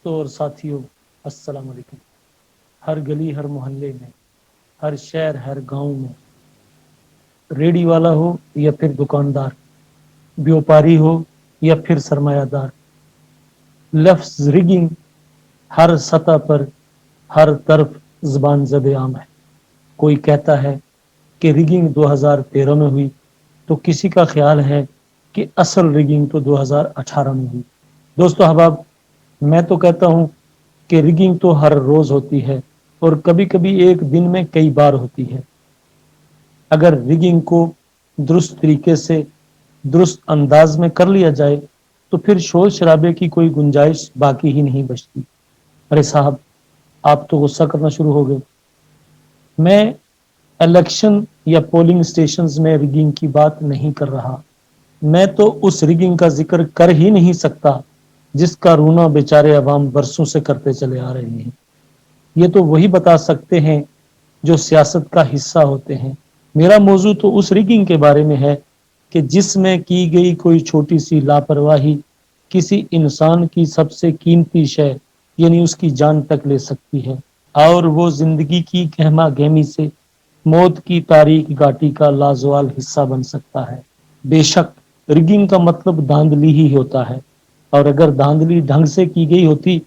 دوستوں اور ساتھیوں السلام علیکم۔ ہر گلی ہر محلے میں، ہر شہر ہر گاؤں میں، ریڑی والا ہو یا پھر دکاندار، بیوپاری ہو یا پھر سرمایہ دار، لفظ ریگنگ ہر سطح پر ہر طرف زبان زد عام ہے۔ کوئی کہتا ہے کہ ریگنگ 2013 میں ہوئی تو کسی کا خیال ہے کہ اصل ریگنگ تو 2018 میں ہوئی۔ دوستو احباب، میں تو کہتا ہوں کہ ریگنگ تو ہر روز ہوتی ہے اور کبھی کبھی ایک دن میں کئی بار ہوتی ہے۔ اگر ریگنگ کو درست طریقے سے درست انداز میں کر لیا جائے تو پھر شور شرابے کی کوئی گنجائش باقی ہی نہیں بچتی۔ ارے صاحب، آپ تو غصہ کرنا شروع ہو گئے۔ میں الیکشن یا پولنگ سٹیشنز میں ریگنگ کی بات نہیں کر رہا، میں تو اس ریگنگ کا ذکر کر ہی نہیں سکتا جس کا رونا بیچارے عوام برسوں سے کرتے چلے آ رہے ہیں۔ یہ تو وہی بتا سکتے ہیں جو سیاست کا حصہ ہوتے ہیں۔ میرا موضوع تو اس ریگنگ کے بارے میں ہے کہ جس میں کی گئی کوئی چھوٹی سی لاپرواہی کسی انسان کی سب سے قیمتی شے یعنی اس کی جان تک لے سکتی ہے، اور وہ زندگی کی گہما گہمی سے موت کی تاریک گھاٹی کا لازوال حصہ بن سکتا ہے۔ بے شک ریگنگ کا مطلب دھاندلی ہی ہوتا ہے، اور اگر دھاندلی ڈھنگ سے کی گئی ہوتی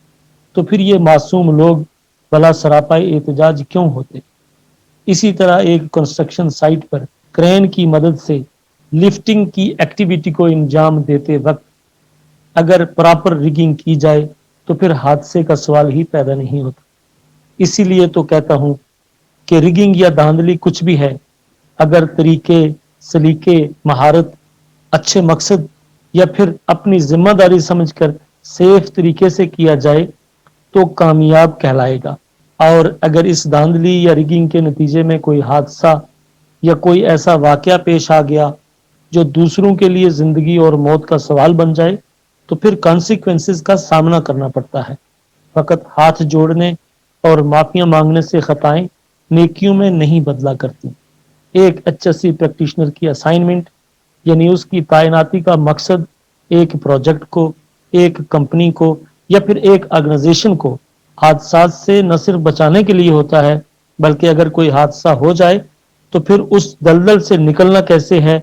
تو پھر یہ معصوم لوگ بلا سراپائی احتجاج کیوں ہوتے؟ اسی طرح ایک کنسٹرکشن سائٹ پر کرین کی مدد سے لفٹنگ کی ایکٹیویٹی کو انجام دیتے وقت اگر پراپر ریگنگ کی جائے تو پھر حادثے کا سوال ہی پیدا نہیں ہوتا۔ اسی لیے تو کہتا ہوں کہ ریگنگ یا دھاندلی کچھ بھی ہے، اگر طریقے، سلیقے، مہارت، اچھے مقصد یا پھر اپنی ذمہ داری سمجھ کر سیف طریقے سے کیا جائے تو کامیاب کہلائے گا۔ اور اگر اس دھاندلی یا ریگنگ کے نتیجے میں کوئی حادثہ یا کوئی ایسا واقعہ پیش آ گیا جو دوسروں کے لیے زندگی اور موت کا سوال بن جائے تو پھر کانسیکوینسز کا سامنا کرنا پڑتا ہے۔ فقط ہاتھ جوڑنے اور معافیاں مانگنے سے خطائیں نیکیوں میں نہیں بدلا کرتی۔ ایک HSC پریکٹیشنر کی اسائنمنٹ یعنی اس کی تعیناتی کا مقصد ایک پروجیکٹ کو، ایک کمپنی کو یا پھر ایک آرگنائزیشن کو حادثات سے نہ صرف بچانے کے لیے ہوتا ہے، بلکہ اگر کوئی حادثہ ہو جائے تو پھر اس دلدل سے نکلنا کیسے ہے،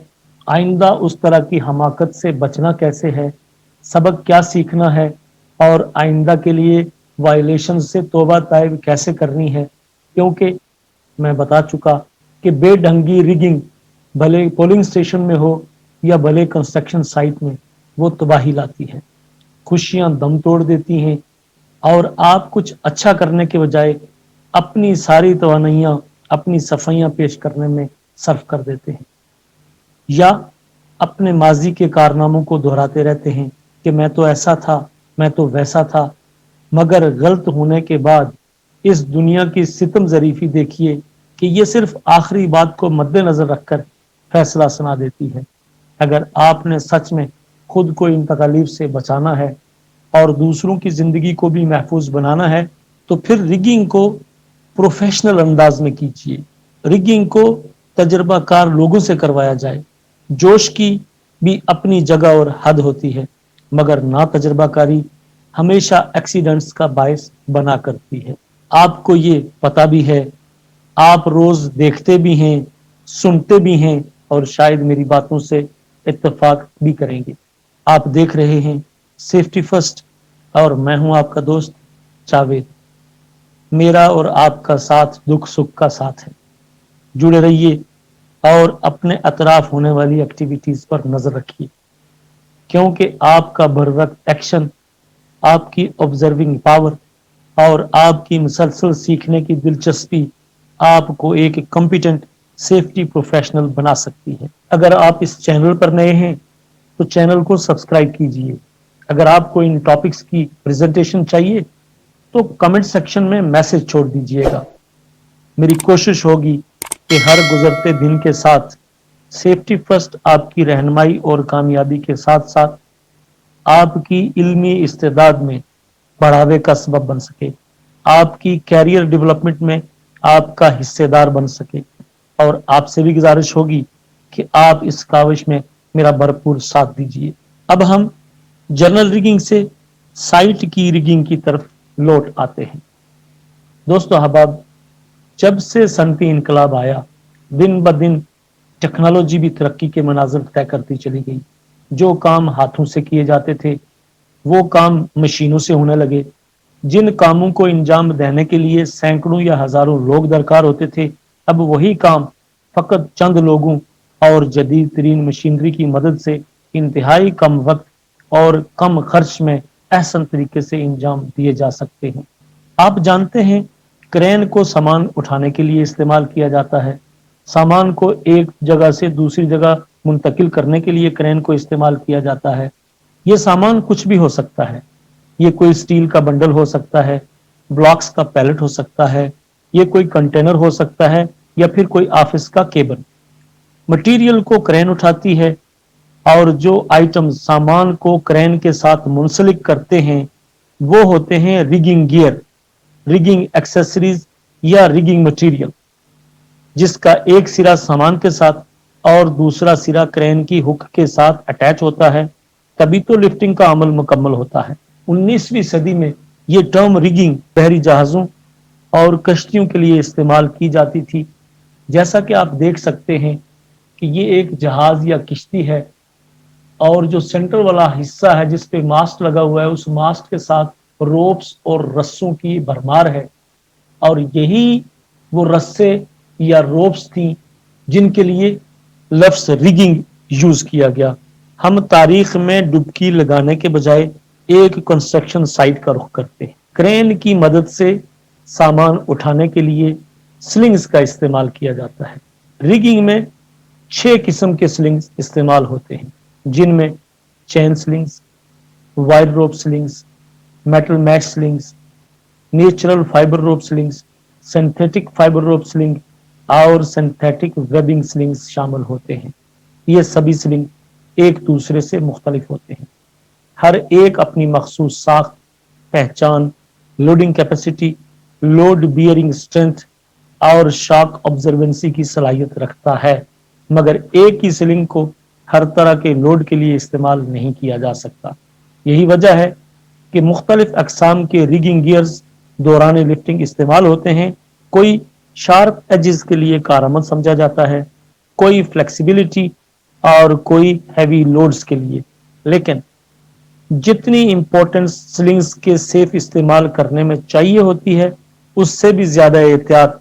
آئندہ اس طرح کی حماقت سے بچنا کیسے ہے، سبق کیا سیکھنا ہے، اور آئندہ کے لیے وائلیشن سے توبہ طائب کیسے کرنی ہے۔ کیونکہ میں بتا چکا کہ بے ڈھنگی ریگنگ بھلے پولنگ سٹیشن میں ہو یا بھلے کنسٹرکشن سائٹ میں، وہ تباہی لاتی ہے، خوشیاں دم توڑ دیتی ہیں، اور آپ کچھ اچھا کرنے کے بجائے اپنی ساری توانائیاں اپنی صفائیاں پیش کرنے میں صرف کر دیتے ہیں، یا اپنے ماضی کے کارناموں کو دہراتے رہتے ہیں کہ میں تو ایسا تھا، میں تو ویسا تھا، مگر غلط ہونے کے بعد اس دنیا کی ستم ظریفی دیکھیے کہ یہ صرف آخری بات کو مد نظر رکھ کر فیصلہ سنا دیتی ہے۔ اگر آپ نے سچ میں خود کو ان تکالیف سے بچانا ہے اور دوسروں کی زندگی کو بھی محفوظ بنانا ہے تو پھر ریگنگ کو پروفیشنل انداز میں کیجیے۔ ریگنگ کو تجربہ کار لوگوں سے کروایا جائے۔ جوش کی بھی اپنی جگہ اور حد ہوتی ہے، مگر نا تجربہ کاری ہمیشہ ایکسیڈنٹس کا باعث بنا کرتی ہے۔ آپ کو یہ پتا بھی ہے، آپ روز دیکھتے بھی ہیں، سنتے بھی ہیں، اور شاید میری باتوں سے اتفاق بھی کریں گے۔ آپ دیکھ رہے ہیں سیفٹی فرسٹ، اور میں ہوں آپ کا دوست جاوید۔ میرا اور آپ کا ساتھ دکھ سکھ کا ساتھ ہے۔ جڑے رہیے اور اپنے اطراف ہونے والی ایکٹیویٹیز پر نظر رکھیے، کیونکہ آپ کا بر وقت ایکشن، آپ کی آبزرونگ پاور اور آپ کی مسلسل سیکھنے کی دلچسپی آپ کو ایک کمپیٹنٹ سیفٹی پروفیشنل بنا سکتی ہے۔ اگر آپ اس چینل پر نئے ہیں تو چینل کو سبسکرائب کیجئے۔ اگر آپ کو ان ٹاپکس کی پریزنٹیشن چاہیے تو کمنٹ سیکشن میں میسج چھوڑ دیجئے گا۔ میری کوشش ہوگی کہ ہر گزرتے دن کے ساتھ سیفٹی فرسٹ آپ کی رہنمائی اور کامیابی کے ساتھ ساتھ آپ کی علمی استعداد میں بڑھاوے کا سبب بن سکے، آپ کی کیریئر ڈیولپمنٹ میں آپ کا حصے دار بن سکے، اور آپ سے بھی گزارش ہوگی کہ آپ اس کاوش میں میرا بھرپور ساتھ دیجیے۔ اب ہم جنرل ریگنگ سے साइट की रिगिंग की तरफ लौट आते हैं। दोस्तों अहबाब, जब से सनती इनकलाब आया, दिन ब दिन टेक्नोलॉजी भी तरक्की के मनाजिर तय करती चली गई। जो काम हाथों से किए जाते थे वो काम मशीनों से होने लगे। जिन कामों को अंजाम देने के लिए सैकड़ों या हजारों लोग दरकार होते थे, अब वही काम फकत चंद लोगों और जदीद तरीन मशीनरी की मदद से इंतहाई कम वक्त और कम खर्च में एहसन तरीके से अंजाम दिए जा सकते हैं। आप जानते हैं, क्रेन को सामान उठाने के लिए इस्तेमाल किया जाता है। सामान को एक जगह से दूसरी जगह मुंतकिल करने के लिए क्रेन को इस्तेमाल किया जाता है। ये सामान कुछ भी हो सकता है। ये कोई स्टील का बंडल हो सकता है, ब्लॉक्स का पैलेट हो सकता है, ये कोई कंटेनर हो सकता है, या फिर कोई ऑफिस का केबल। मटेरियल को क्रेन उठाती है और जो आइटम सामान को क्रेन के साथ मुंसलिक करते हैं वो होते हैं रिगिंग गियर, रिगिंग एक्सेसरीज या रिगिंग मटेरियल, जिसका एक सिरा सामान के साथ और दूसरा सिरा क्रेन की हुक के साथ अटैच होता है, तभी तो लिफ्टिंग का अमल मुकम्मल होता है। 19वीं सदी में ये टर्म रिगिंग बहरी जहाजों और कश्तियों के लिए इस्तेमाल की जाती थी। जैसा कि आप देख सकते हैं कि ये एक जहाज या किश्ती है और जो सेंटर वाला हिस्सा है जिस पे मास्ट लगा हुआ है, उस मास्ट के साथ रोप्स और रस्सों की भरमार है, और यही वो रस्से या रोप्स थी जिनके लिए लफ्ज रिगिंग यूज किया गया। हम तारीख में डुबकी लगाने के बजाय एक कंस्ट्रक्शन साइट का रुख करते हैं। क्रेन की मदद से सामान उठाने के लिए स्लिंग्स का इस्तेमाल किया जाता है। रिगिंग में 6 किस्म के स्लिंग्स इस्तेमाल होते हैं, जिनमें chain slings, wire rope slings, metal mesh slings, natural fibre rope slings, synthetic fibre rope sling और सिंथेटिक वेबिंग स्लिंग्स शामिल होते हैं। ये सभी स्लिंग एक दूसरे से मुख्तलिफ होते हैं। हर एक अपनी मखसूस साख, पहचान, loading capacity, load bearing strength और शॉक ऑब्जर्वेंसी की सलाहियत रखता है, मगर एक ही स्लिंग को हर तरह के लोड के लिए इस्तेमाल नहीं किया जा सकता। यही वजह है कि मुख्तलिफ अकसाम के रिगिंग गियर्स दौरान लिफ्टिंग इस्तेमाल होते हैं। कोई शार्प एजेस के लिए कारआमद समझा जाता है, कोई फ्लेक्सिबिलिटी और कोई हैवी लोड्स के लिए। लेकिन जितनी इंपॉर्टेंस स्लिंग्स के सेफ इस्तेमाल करने में चाहिए होती है, उससे भी ज्यादा एहतियात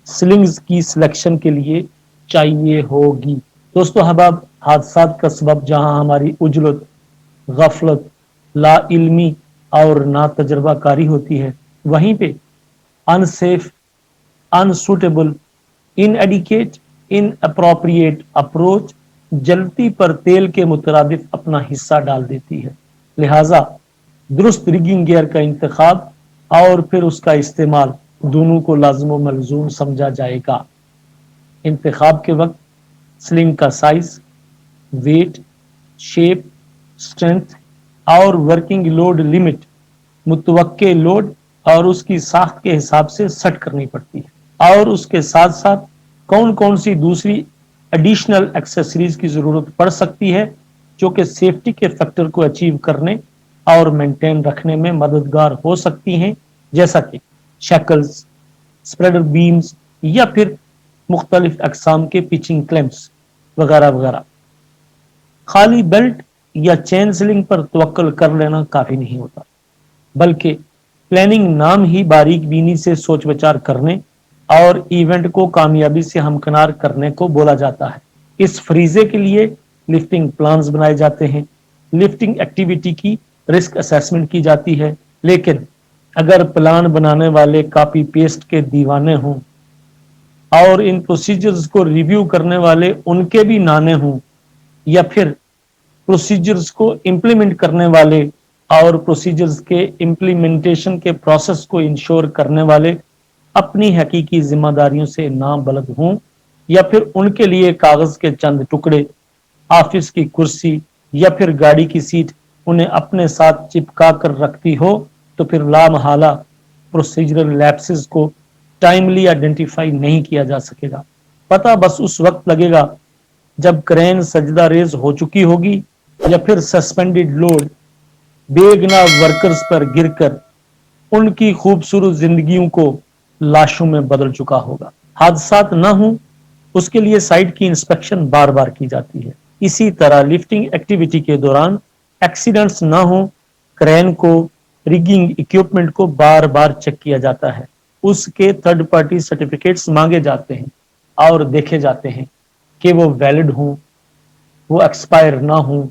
स्लिंग्स की सिलेक्शन के लिए चाहिए होगी। दोस्तों अहबाब, हादसात का सबब जहां हमारी उजलत, गफलत, ला इल्मी और ना तजर्बाकारी होती है, वहीं पे unsafe, unsuitable, inadequate, inappropriate approach जलती पर तेल के मुतरादिफ अपना हिस्सा डाल देती है। लिहाजा दुरुस्त रिगिंग गियर का इंतखाब और फिर उसका इस्तेमाल दोनों को लाज़िम व मलजूम समझा जाएगा। इंतखाब के वक्त स्लिंग का साइज, वेट, शेप, स्ट्रेंथ और वर्किंग लोड लिमिट मुतवक्के लोड और उसकी साख्त के हिसाब से सेट करनी पड़ती है, और उसके साथ साथ कौन कौन सी दूसरी एडिशनल एक्सेसरीज की जरूरत पड़ सकती है जो कि सेफ्टी के फैक्टर को अचीव करने और मेंटेन रखने में मददगार हो सकती हैं, जैसा कि शैकल्स, स्प्रेडर बीम्स या फिर मुख्तलिफ अकसाम के पिचिंग क्लैंप्स वगैरह वगैरह। खाली बेल्ट या चेन स्लिंग पर तवक्कल कर लेना काफी नहीं होता, बल्कि प्लानिंग नाम ही बारीक बीनी से सोच विचार करने और इवेंट को कामयाबी से हमकिनार करने को बोला जाता है। इस फरीजे के लिए लिफ्टिंग प्लान्स बनाए जाते हैं, लिफ्टिंग एक्टिविटी की रिस्क असेसमेंट की जाती है। लेकिन अगर प्लान बनाने वाले कॉपी पेस्ट के दीवाने हों और इन प्रोसीजर्स को रिव्यू करने वाले उनके भी नाने हों, या फिर प्रोसीजर्स को इम्प्लीमेंट करने वाले और प्रोसीजर्स के इम्प्लीमेंटेशन के प्रोसेस को इंश्योर करने वाले अपनी हकीकी जिम्मेदारियों से नाबलद हों, या फिर उनके लिए कागज के चंद टुकड़े, ऑफिस की कुर्सी या फिर गाड़ी की सीट उन्हें अपने साथ चिपका कर रखती हो, तो फिर लामहाला प्रोसीजरल लैप्सेस को टाइमली आइडेंटिफाई नहीं किया जा सकेगा। पता बस उस वक्त लगेगा जब क्रेन सजदा रेज हो चुकी होगी या फिर सस्पेंडेड लोड बेगुनाह वर्कर्स पर गिरकर उनकी खूबसूरत जिंदगियों को लाशों में बदल चुका होगा। हादसात न हो उसके लिए साइट की इंस्पेक्शन बार बार की जाती है। इसी तरह लिफ्टिंग एक्टिविटी के दौरान एक्सीडेंट्स न हो, क्रेन को, रिगिंग इक्विपमेंट को बार बार चेक किया जाता है। उसके थर्ड पार्टी सर्टिफिकेट्स मांगे जाते हैं और देखे जाते हैं कि वो वैलिड हों, वो एक्सपायर ना हो।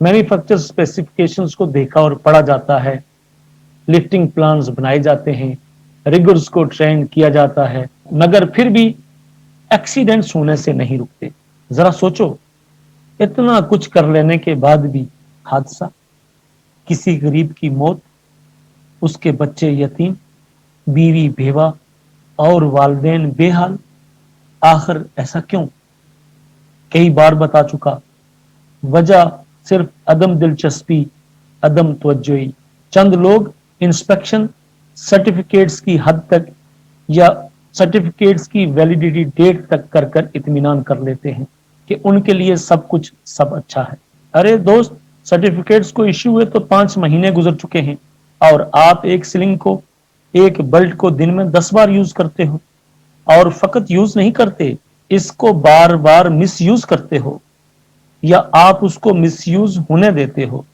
मैन्युफैक्चर स्पेसिफिकेशंस को देखा और पढ़ा जाता है, लिफ्टिंग प्लान्स बनाए जाते हैं, रिगर्स को ट्रेन किया जाता है, मगर फिर भी एक्सीडेंट्स होने से नहीं रुकते। जरा सोचो, इतना कुछ कर लेने के बाद भी हादसा, किसी गरीब की मौत, उसके बच्चे यतीम, बीवी बेवा और वालिदैन बेहाल। आखिर ऐसा क्यों? कई बार बता चुका, वजह सिर्फ अदम दिलचस्पी, अदम तवज्जोई। चंद लोग इंस्पेक्शन सर्टिफिकेट्स की हद तक या सर्टिफिकेट्स की वैलिडिटी डेट तक कर कर इत्मीनान कर लेते हैं कि उनके लिए सब कुछ सब अच्छा है। अरे दोस्त, सर्टिफिकेट्स को इश्यू हुए तो 5 महीने गुजर चुके हैं और आप एक सिलिंग को, एक बेल्ट को दिन में 10 बार यूज करते हो। और फकत यूज नहीं करते, इसको बार बार मिस यूज करते हो, या आप उसको मिसयूज होने देते हो।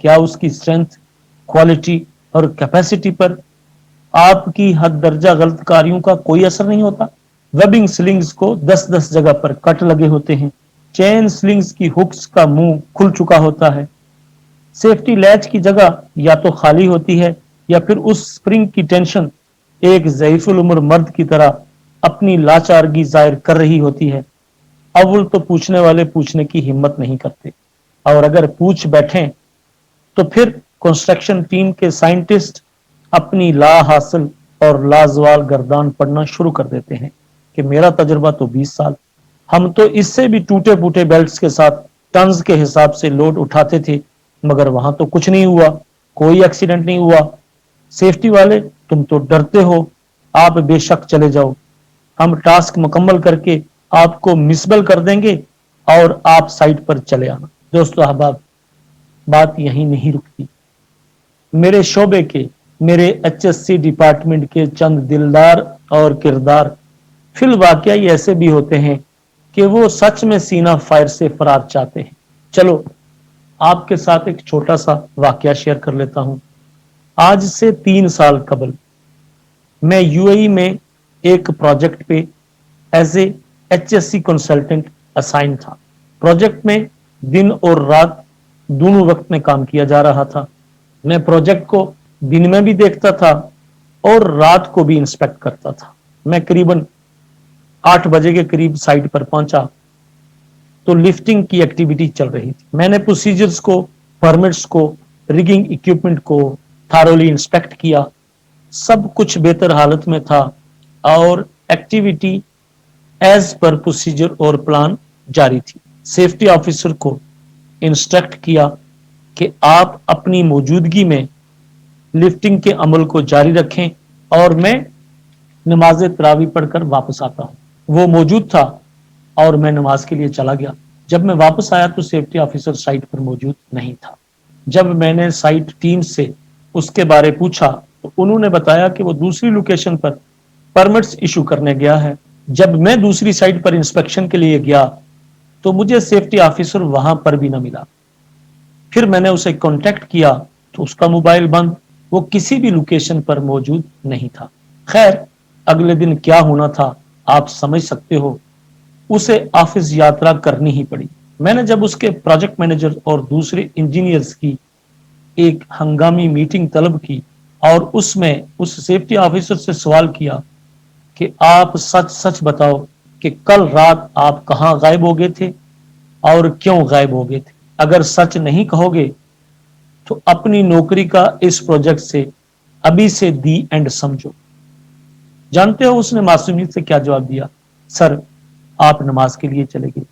क्या उसकी स्ट्रेंथ, क्वालिटी और कैपेसिटी पर आपकी हद दर्जा गलत कार्यों का कोई असर नहीं होता? वेबिंग स्लिंग्स को 10-10 जगह पर कट लगे होते हैं, चेन स्लिंग्स की हुक्स का मुंह खुल चुका होता है, सेफ्टी लैच की जगह या तो खाली होती है या फिर उस स्प्रिंग की टेंशन एक ज़ईफुल उम्र मर्द की तरह अपनी लाचारगी जाहिर कर रही होती है। अव्वल तो पूछने वाले पूछने की हिम्मत नहीं करते, और अगर पूछ बैठें तो फिर कंस्ट्रक्शन टीम के साइंटिस्ट अपनी ला हासिल और लाजवाल गर्दान पढ़ना शुरू कर देते हैं कि मेरा तजुर्बा तो 20 साल, हम तो इससे भी टूटे फूटे बेल्ट्स के साथ टन्स के हिसाब से लोड उठाते थे, मगर वहां तो कुछ नहीं हुआ, कोई एक्सीडेंट नहीं हुआ। सेफ्टी वाले, तुम तो डरते हो, आप बेशक चले जाओ, हम टास्क मुकम्मल करके आपको मिसबल कर देंगे और आप साइट पर चले आना। दोस्तों अहबाब, बात यहीं नहीं रुकती। मेरे शोबे के, मेरे एचएससी डिपार्टमेंट के चंद दिलदार और किरदार फिल वाकया ऐसे भी होते हैं कि वो सच में सीना फायर से फरार चाहते हैं। चलो आपके साथ एक छोटा सा वाकया शेयर कर लेता हूं। आज से 3 साल कबल मैं यूएई में एक प्रोजेक्ट पे as a HSC consultant assign था। प्रोजेक्ट में दिन और रात दोनों वक्त में काम किया जा रहा था। मैं प्रोजेक्ट को दिन में भी देखता था और रात को भी इंस्पेक्ट करता था। मैं करीबन 8 बजे के करीब साइट पर पहुंचा तो लिफ्टिंग की एक्टिविटी चल रही थी। मैंने प्रोसीजर्स को, परमिट्स को, रिगिंग इक्विपमेंट को थारोली इंस्पेक्ट किया। सब कुछ बेहतर हालत में था और एक्टिविटी एज पर प्रोसीजर और प्लान जारी थी। सेफ्टी ऑफिसर को इंस्ट्रक्ट किया कि आप अपनी मौजूदगी में लिफ्टिंग के अमल को जारी रखें और मैं नमाज तरावी पढ़कर वापस आता हूं। वो मौजूद था और मैं नमाज के लिए चला गया। जब मैं वापस आया तो सेफ्टी ऑफिसर साइट पर मौजूद नहीं था। जब मैंने साइट टीम से उसके बारे पूछा तो उन्होंने बताया कि वो दूसरी लोकेशन पर परमिट्स इशू करने गया है। जब मैं दूसरी साइट पर इंस्पेक्शन के लिए गया तो मुझे सेफ्टी ऑफिसर वहां पर भी न मिला। फिर मैंने उसे कांटेक्ट किया तो उसका मोबाइल बंद, वो किसी भी लोकेशन पर मौजूद नहीं था। खैर, अगले दिन क्या होना था आप समझ सकते हो, उसे ऑफिस यात्रा करनी ही पड़ी। मैंने जब उसके प्रोजेक्ट मैनेजर और दूसरे इंजीनियर्स की एक हंगामी मीटिंग तलब की और उसमें उस सेफ्टी ऑफिसर से सवाल किया कि आप सच सच बताओ कि कल रात आप कहां गायब हो गए थे और क्यों गायब हो गए थे। अगर सच नहीं कहोगे तो अपनी नौकरी का इस प्रोजेक्ट से अभी से दी एंड समझो। जानते हो उसने मासूमियत से क्या जवाब दिया? सर, आप नमाज के लिए चले गए।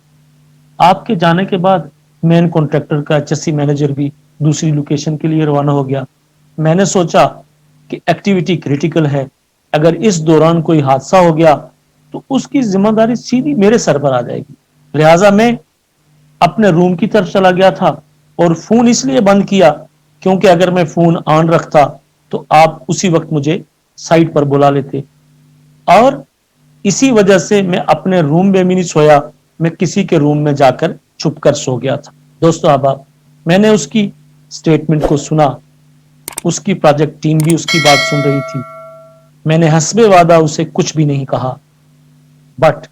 आपके जाने के बाद मेन कॉन्ट्रैक्टर का एचएससी मैनेजर भी दूसरी लोकेशन के लिए रवाना हो गया। मैंने सोचा कि एक्टिविटी क्रिटिकल है, अगर इस दौरान कोई हादसा हो गया तो उसकी जिम्मेदारी सीधी मेरे सर पर आ जाएगी। लिहाजा मैं अपने रूम की तरफ चला गया था और फोन इसलिए बंद किया क्योंकि अगर मैं फोन ऑन रखता तो आप उसी वक्त मुझे साइड पर बुला लेते, और इसी वजह से मैं अपने रूम में भी नहीं सोया, मैं किसी के रूम में जाकर छुप कर सो गया था। दोस्तों अहबाब, मैंने उसकी स्टेटमेंट को सुना, उसकी प्रोजेक्ट टीम भी उसकी बात सुन रही थी। मैंने हस्बे वादा उसे कुछ भी नहीं कहा, बट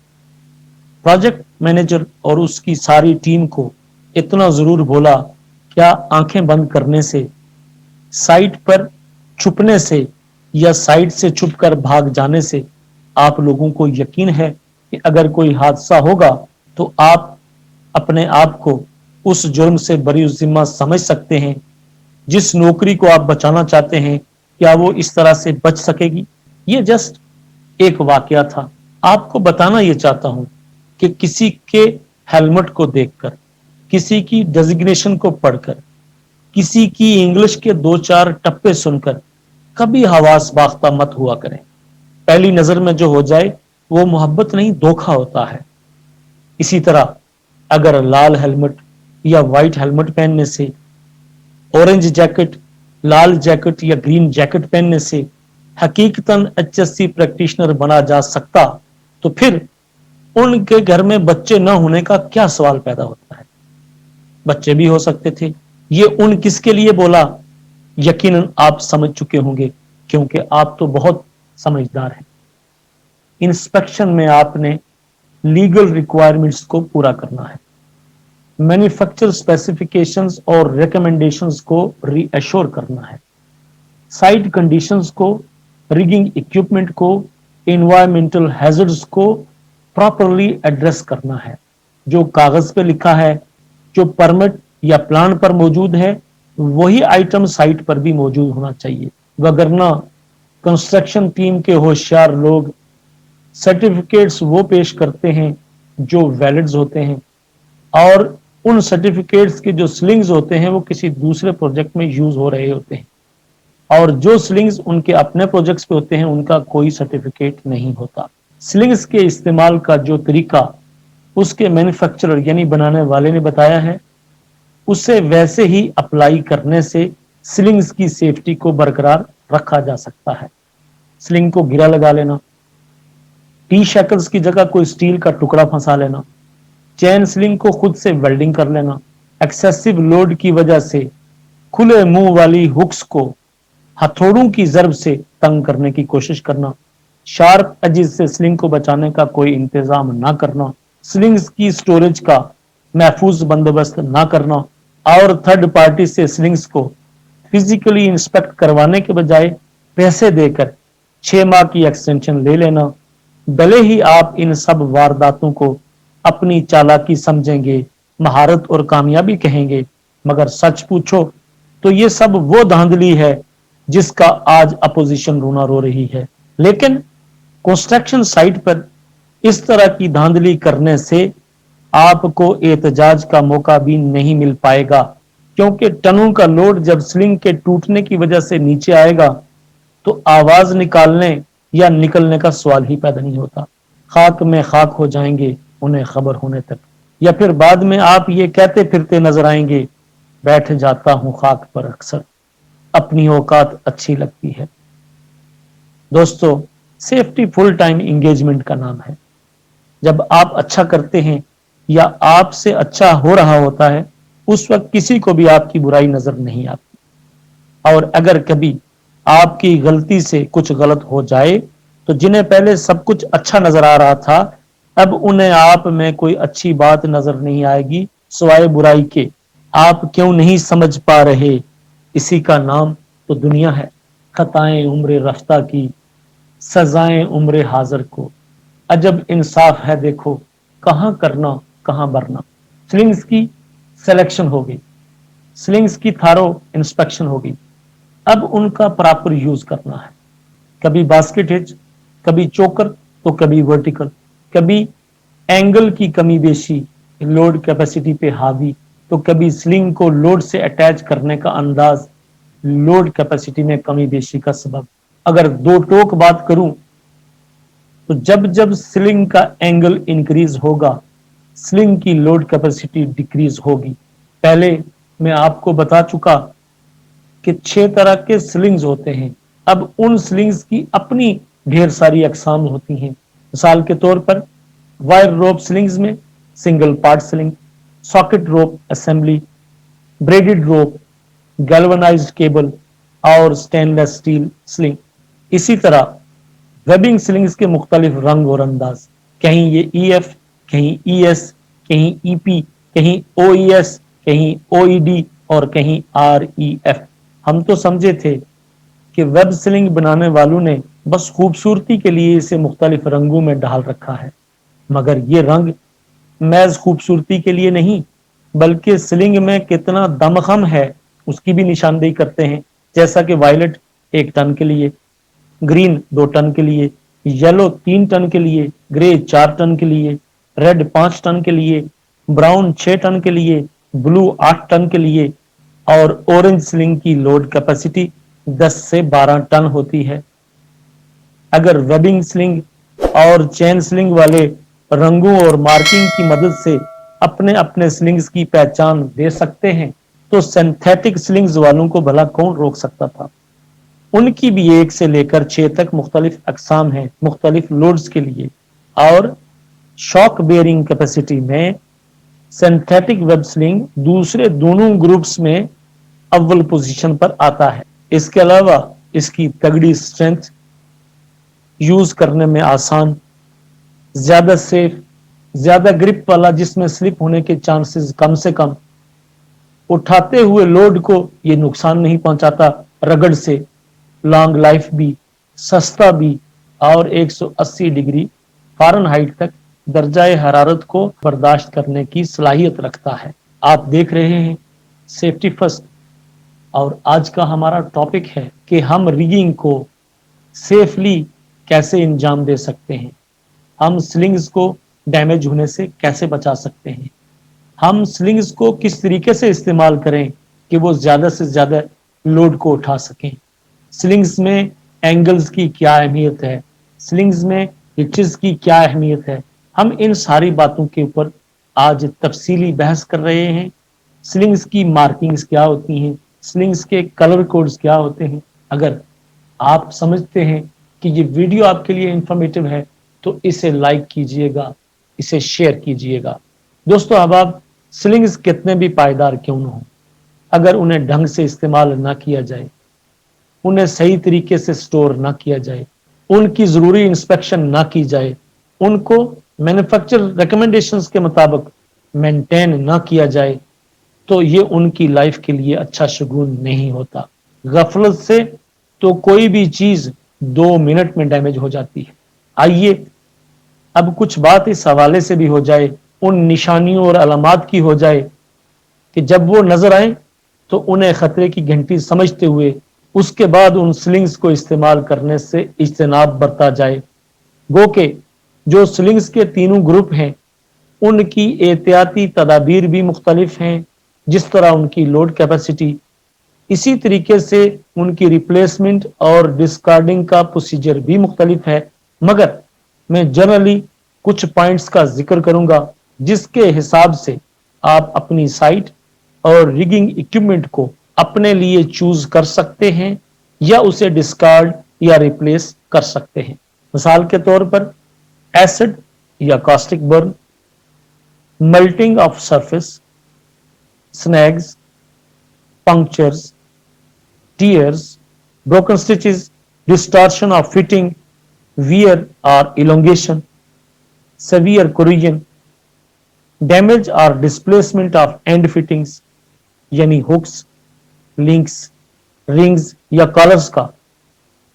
प्रोजेक्ट मैनेजर और उसकी सारी टीम को इतना जरूर बोला, क्या आंखें बंद करने से, साइट पर छुपने से या साइट से छुपकर भाग जाने से आप लोगों को यकीन है कि अगर कोई हादसा होगा तो आप अपने आप को उस जुर्म से बरी जिम्मा समझ सकते हैं? जिस नौकरी को आप बचाना चाहते हैं, क्या वो इस तरह से बच सकेगी? ये जस्ट एक वाकया था। आपको बताना ये चाहता हूं कि किसी के हेलमेट को देखकर, किसी की डेजिग्नेशन को पढ़कर, किसी की इंग्लिश के 2-4 टप्पे सुनकर कभी हवास बाख्ता मत हुआ करें। पहली नजर में जो हो जाए वो मोहब्बत नहीं, धोखा होता है। इसी तरह अगर लाल हेलमेट या व्हाइट हेलमेट पहनने से, ऑरेंज जैकेट, लाल जैकेट या ग्रीन जैकेट पहनने से हकीकतन HSC प्रैक्टिशनर बना जा सकता, तो फिर उनके घर में बच्चे न होने का क्या सवाल पैदा होता है? बच्चे भी हो सकते थे। ये उन किसके लिए बोला, यकीनन आप समझ चुके होंगे, क्योंकि आप तो बहुत समझदार हैं। इंस्पेक्शन में आपने लीगल रिक्वायरमेंट्स को पूरा करना है, मैन्युफैक्चर स्पेसिफिकेशंस और रिकमेंडेशंस को रीअश्योर करना है, साइट कंडीशंस को, रिगिंग इक्विपमेंट को, एनवायरमेंटल हैजर्ड्स को प्रॉपरली एड्रेस करना है। जो कागज पे लिखा है, जो परमिट या प्लान पर मौजूद है, वही आइटम साइट पर भी मौजूद होना चाहिए। वगरना कंस्ट्रक्शन टीम के होशियार लोग सर्टिफिकेट्स वो पेश करते हैं जो वैलिड्स होते हैं, और उन सर्टिफिकेट्स के जो स्लिंग्स होते हैं वो किसी दूसरे प्रोजेक्ट में यूज हो रहे होते हैं, और जो स्लिंग्स उनके अपने प्रोजेक्ट्स पे होते हैं उनका कोई सर्टिफिकेट नहीं होता। स्लिंग्स के इस्तेमाल का जो तरीका उसके मैन्युफैक्चरर यानी बनाने वाले ने बताया है, उसे वैसे ही अप्लाई करने से स्लिंग्स की सेफ्टी को बरकरार रखा जा सकता है। स्लिंग को गिरा लगा लेना, टी शैकल्स की जगह कोई स्टील का टुकड़ा फंसा लेना, चेन स्लिंग को खुद से वेल्डिंग कर लेना, एक्सेसिव लोड की वजह से खुले मुंह वाली हुक्स को हथौड़ों की जरब से तंग करने की कोशिश करना, शार्प एजेस से स्लिंग को बचाने का कोई इंतजाम ना करना, स्लिंग्स की स्टोरेज का महफूज बंदोबस्त ना करना, और थर्ड पार्टी से स्लिंग्स को फिजिकली इंस्पेक्ट करवाने के बजाय पैसे देकर 6 माह की एक्सटेंशन ले लेना। भले ही आप इन सब वारदातों को अपनी चालाकी समझेंगे, महारत और कामयाबी कहेंगे, मगर सच पूछो तो ये सब वो धांधली है जिसका आज अपोजिशन रोना रो रही है। लेकिन कंस्ट्रक्शन साइट पर इस तरह की धांधली करने से आपको एहतजाज का मौका भी नहीं मिल पाएगा, क्योंकि टनों का लोड जब स्लिंग के टूटने की वजह से नीचे आएगा तो आवाज निकालने या निकलने का सवाल ही पैदा नहीं होता। खाक में खाक हो जाएंगे उन्हें खबर होने तक, या फिर बाद में आप ये कहते फिरते नजर आएंगे, बैठ जाता हूं खाक पर अक्सर, अपनी औकात अच्छी लगती है। दोस्तों, सेफ्टी फुल टाइम एंगेजमेंट का नाम है। जब आप अच्छा करते हैं या आपसे अच्छा हो रहा होता है, उस वक्त किसी को भी आपकी बुराई नजर नहीं आती, और अगर कभी आपकी गलती से कुछ गलत हो जाए तो जिन्हें पहले सब कुछ अच्छा नजर आ रहा था, अब उन्हें आप में कोई अच्छी बात नजर नहीं आएगी सिवाय बुराई के। आप क्यों नहीं समझ पा रहे? इसी का नाम तो दुनिया है। खताएं उम्र रफ्ता की, सजाएं उम्र हाजिर को, अजब इंसाफ है देखो, कहां करना कहां भरना। स्लिंग्स की सिलेक्शन हो गई, स्लिंग्स की थारो इंस्पेक्शन हो गई, अब उनका प्रॉपर यूज करना है। कभी बास्केट हिच, कभी चोकर, तो कभी वर्टिकल, कभी एंगल की कमी बेशी लोड कैपेसिटी पे हावी, तो कभी स्लिंग को लोड से अटैच करने का अंदाज लोड कैपेसिटी में कमी बेशी का सबब। अगर दो टोक बात करूं तो जब जब स्लिंग का एंगल इंक्रीज होगा, स्लिंग की लोड कैपेसिटी डिक्रीज होगी। पहले मैं आपको बता चुका कि 6 तरह के स्लिंग्स होते हैं। अब उन स्लिंग्स की अपनी ढेर सारी अकसाम होती हैं। मिसाल के तौर पर वायर रोप स्लिंग्स में सिंगल पार्ट स्लिंग, सॉकेट रोप असेंबली, ब्रेडेड रोप, गैल्वनाइज्ड केबल और स्टेनलेस स्टील स्लिंग। इसी तरह वेबिंग स्लिंग्स के मुख्तलिफ रंग और अंदाज, कहीं ये EF, कहीं ES, कहीं EP, कहीं OES, कहीं OED और कहीं REF। हम तो समझे थे कि वेब स्लिंग बनाने वालों ने बस खूबसूरती के लिए इसे मुख्तलिफ रंगों में डाल रखा है, मगर ये रंग महज खूबसूरती के लिए नहीं बल्कि स्लिंग में कितना दमखम है उसकी भी निशानदेही करते हैं। जैसा कि वायलेट 1 टन के लिए, ग्रीन 2 टन के लिए, येलो 3 टन के लिए, ग्रे 4 टन के लिए, रेड 5 टन के लिए, ब्राउन 6 टन के लिए, ब्लू 8 टन के लिए और ऑरेंज स्लिंग की लोड कैपेसिटी 10 से 12 टन होती है। अगर वेबिंग स्लिंग और चेन स्लिंग वाले रंगों और मार्किंग की मदद से अपने अपने स्लिंग्स की पहचान दे सकते हैं तो सिंथेटिक स्लिंग्स वालों को भला कौन रोक सकता था। उनकी भी 1 से लेकर 6 तक मुख्तलिफ अकसाम हैं मुख्तलिफ लोड्स के लिए, और शॉक बेयरिंग कैपेसिटी में सिंथेटिक वेब स्लिंग दूसरे दोनों ग्रुप्स में अव्वल पोजीशन पर आता है। इसके अलावा इसकी तगड़ी स्ट्रेंथ, यूज करने में आसान, ज्यादा सेफ, ज्यादा ग्रिप वाला जिसमें स्लिप होने के चांसेस कम से कम, उठाते हुए लोड को ये नुकसान नहीं पहुंचाता रगड़ से, लॉन्ग लाइफ भी, सस्ता भी और 180 डिग्री फ़ारेनहाइट तक दर्जाए हरारत को बर्दाश्त करने की सलाहियत रखता है। आप देख रहे हैं सेफ्टी फर्स्ट, और आज का हमारा टॉपिक है कि हम रिगिंग को सेफली कैसे अंजाम दे सकते हैं, हम स्लिंग्स को डैमेज होने से कैसे बचा सकते हैं, हम स्लिंग्स को किस तरीके से इस्तेमाल करें कि वो ज्यादा से ज्यादा लोड को उठा सकें, स्लिंग्स में एंगल्स की क्या अहमियत है, स्लिंग्स में हिचेस की क्या अहमियत है। हम इन सारी बातों के ऊपर आज तफसीली बहस कर रहे हैं। स्लिंग्स की मार्किंग्स क्या होती हैं, स्लिंग्स के कलर कोड्स क्या होते हैं। अगर आप समझते हैं कि ये वीडियो आपके लिए इंफॉर्मेटिव है तो इसे लाइक कीजिएगा, इसे शेयर कीजिएगा। दोस्तों, अब आप स्लिंग्स कितने भी पायदार क्यों न हो, अगर उन्हें ढंग से इस्तेमाल ना किया जाए, उन्हें सही तरीके से स्टोर ना किया जाए, उनकी जरूरी इंस्पेक्शन ना की जाए, उनको मैन्युफैक्चर रिकमेंडेशंस के मुताबिक मेंटेन ना किया जाए, तो ये उनकी लाइफ के लिए अच्छा शगुन नहीं होता। गफलत से तो कोई भी चीज 2 मिनट में डैमेज हो जाती है। आइए अब कुछ बात इस हवाले से भी हो जाए, उन निशानियों और अलामात की हो जाए कि जब वो नजर आए तो उन्हें खतरे की घंटी समझते हुए उसके बाद उन स्लिंग्स को इस्तेमाल करने से इज्तनाब बरता जाए। गो के जो स्लिंग्स के तीनों ग्रुप हैं उनकी एहतियाती तदाबीर भी मुख्तलिफ हैं, जिस तरह उनकी लोड कैपेसिटी, इसी तरीके से उनकी रिप्लेसमेंट और डिस्कार्डिंग का प्रोसीजर भी मुख्तलिफ है। मगर मैं जनरली कुछ पॉइंट्स का जिक्र करूंगा जिसके हिसाब से आप अपनी साइट और रिगिंग इक्विपमेंट को अपने लिए चूज कर सकते हैं या उसे डिस्कार्ड या रिप्लेस कर सकते हैं। मिसाल के तौर पर एसिड या caustic burn, melting of surface, SNAGs, punctures, tears, broken stitches, distortion of fitting, wear or elongation, severe corrosion, damage or displacement of end fittings यानी हुक्स, लिंक्स, रिंग्स या कॉलर्स का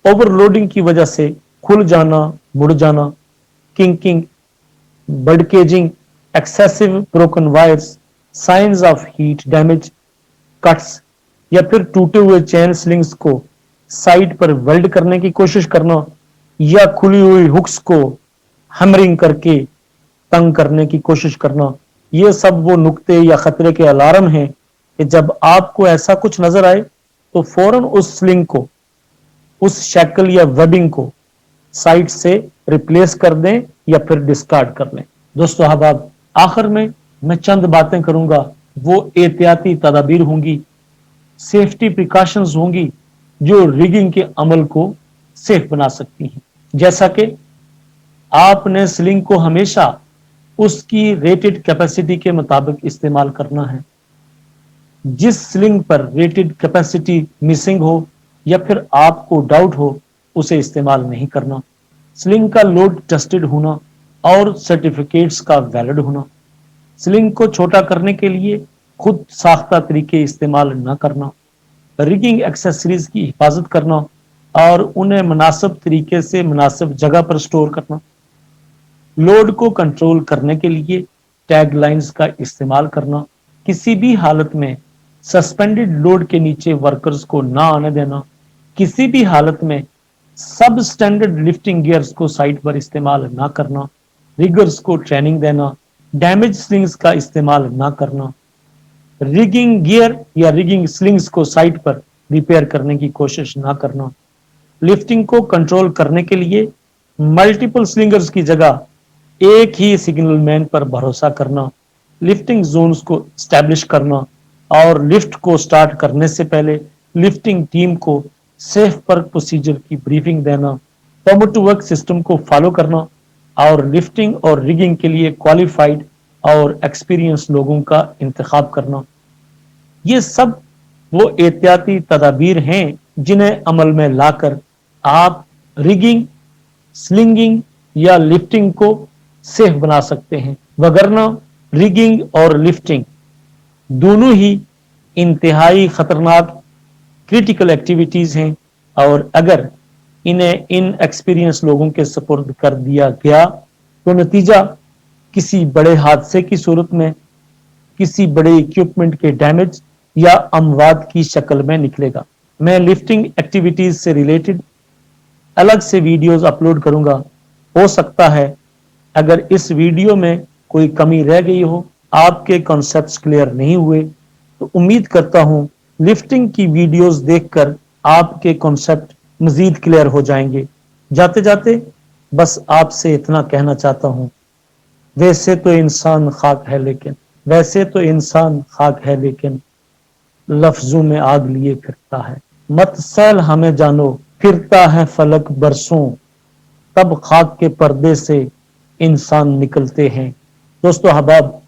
ओवरलोडिंग की वजह से खुल जाना, मुड़ जाना, kinking, bird caging, excessive broken wires, signs of heat damage, cuts या फिर टूटे हुए चेन स्लिंग्स को साइड पर वेल्ड करने की कोशिश करना या खुली हुई हुक्स को हैमरिंग करके तंग करने की कोशिश करना, ये सब वो नुक्ते या खतरे के अलार्म हैं कि जब आपको ऐसा कुछ नजर आए तो फौरन उस स्लिंग को, उस शैकल या वेबिंग को साइड से रिप्लेस कर दें या फिर डिस्कार्ड कर लें। दोस्तों, अब आखिर में मैं चंद बातें करूंगा, वो एहतियाती तदाबीर होंगी सेफ्टी प्रिकॉशंस होंगी जो रिगिंग के अमल को सेफ बना सकती हैं। जैसा कि आपने स्लिंग को हमेशा उसकी रेटेड कैपेसिटी के मुताबिक इस्तेमाल करना है। जिस स्लिंग पर रेटेड कैपेसिटी मिसिंग हो या फिर आपको डाउट हो, उसे इस्तेमाल नहीं करना। स्लिंग का लोड टेस्टेड होना और सर्टिफिकेट्स का वैलिड होना। स्लिंग को छोटा करने के लिए खुद साख्ता तरीके इस्तेमाल न करना। रिगिंग एक्सेसरीज की हिफाजत करना और उन्हें मुनासिब तरीके से मुनासिब जगह पर स्टोर करना। लोड को कंट्रोल करने के लिए टैग लाइंस का इस्तेमाल करना। किसी भी हालत में सस्पेंडेड लोड के नीचे वर्कर्स को ना आने देना। किसी भी हालत में सब स्टैंडर्ड लिफ्टिंग गियर्स को साइट पर इस्तेमाल ना करना। रिगर्स को ट्रेनिंग देना। डैमेज स्लिंग्स का इस्तेमाल ना करना। रिगिंग गियर या रिगिंग स्लिंग्स को साइट पर रिपेयर करने की कोशिश ना करना। लिफ्टिंग को कंट्रोल करने के लिए मल्टीपल स्लिंगर्स की जगह एक ही सिग्नल मैन पर भरोसा करना। लिफ्टिंग जोन्स को स्टैब्लिश करना और लिफ्ट को स्टार्ट करने से पहले लिफ्टिंग टीम को सेफ वर्क प्रोसीजर की ब्रीफिंग देना। परमिट टू वर्क सिस्टम को फॉलो करना और लिफ्टिंग और रिगिंग के लिए क्वालिफाइड और एक्सपीरियंस लोगों का इंतखाब करना। ये सब वो एहतियाती तदाबीर हैं जिन्हें अमल में लाकर आप रिगिंग, स्लिंगिंग या लिफ्टिंग को सेफ बना सकते हैं। वगरना रिगिंग और लिफ्टिंग दोनों ही इंतहाई खतरनाक क्रिटिकल एक्टिविटीज हैं और अगर इन्हें इन एक्सपीरियंस लोगों के सुपुर्द कर दिया गया तो नतीजा किसी बड़े हादसे की सूरत में किसी बड़े इक्विपमेंट के डैमेज या अमवात की शक्ल में निकलेगा। मैं लिफ्टिंग एक्टिविटीज से रिलेटेड अलग से वीडियोस अपलोड करूंगा। हो सकता है अगर इस वीडियो में कोई कमी रह गई हो, आपके कॉन्सेप्ट्स क्लियर नहीं हुए, तो उम्मीद करता हूं लिफ्टिंग की वीडियोस देखकर आपके कॉन्सेप्ट मजीद क्लियर हो जाएंगे। जाते जाते बस आपसे इतना कहना चाहता हूं, वैसे तो इंसान खाक है लेकिन लफ्जों में आग लिए फिरता है। मत सैल हमें जानो, फिरता है फलक बरसों, तब खाक के पर्दे से इंसान निकलते हैं। दोस्तों अहबाब,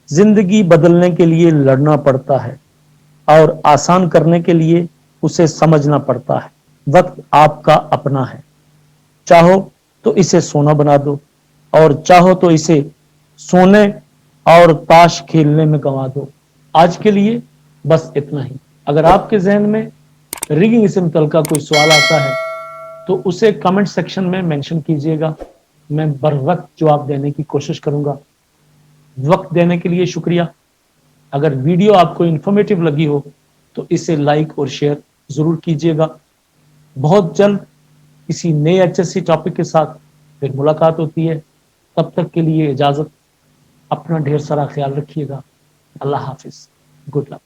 जिंदगी बदलने के लिए लड़ना पड़ता है और आसान करने के लिए उसे समझना पड़ता है। वक्त आपका अपना है, चाहो तो इसे सोना बना दो और चाहो तो इसे सोने और ताश खेलने में गंवा दो। आज के लिए बस इतना ही। अगर आपके जहन में रिगिंग से मुतल्लिका कोई सवाल आता है तो उसे कमेंट सेक्शन में मेंशन कीजिएगा, मैं बर वक्त जवाब देने की कोशिश करूंगा। वक्त देने के लिए शुक्रिया। अगर वीडियो आपको इंफॉर्मेटिव लगी हो तो इसे लाइक और शेयर जरूर कीजिएगा। बहुत जल्द किसी नए HSC टॉपिक के साथ फिर मुलाकात होती है। तब तक के लिए इजाजत। अपना ढेर सारा ख्याल रखिएगा। अल्लाह हाफिज। Good luck.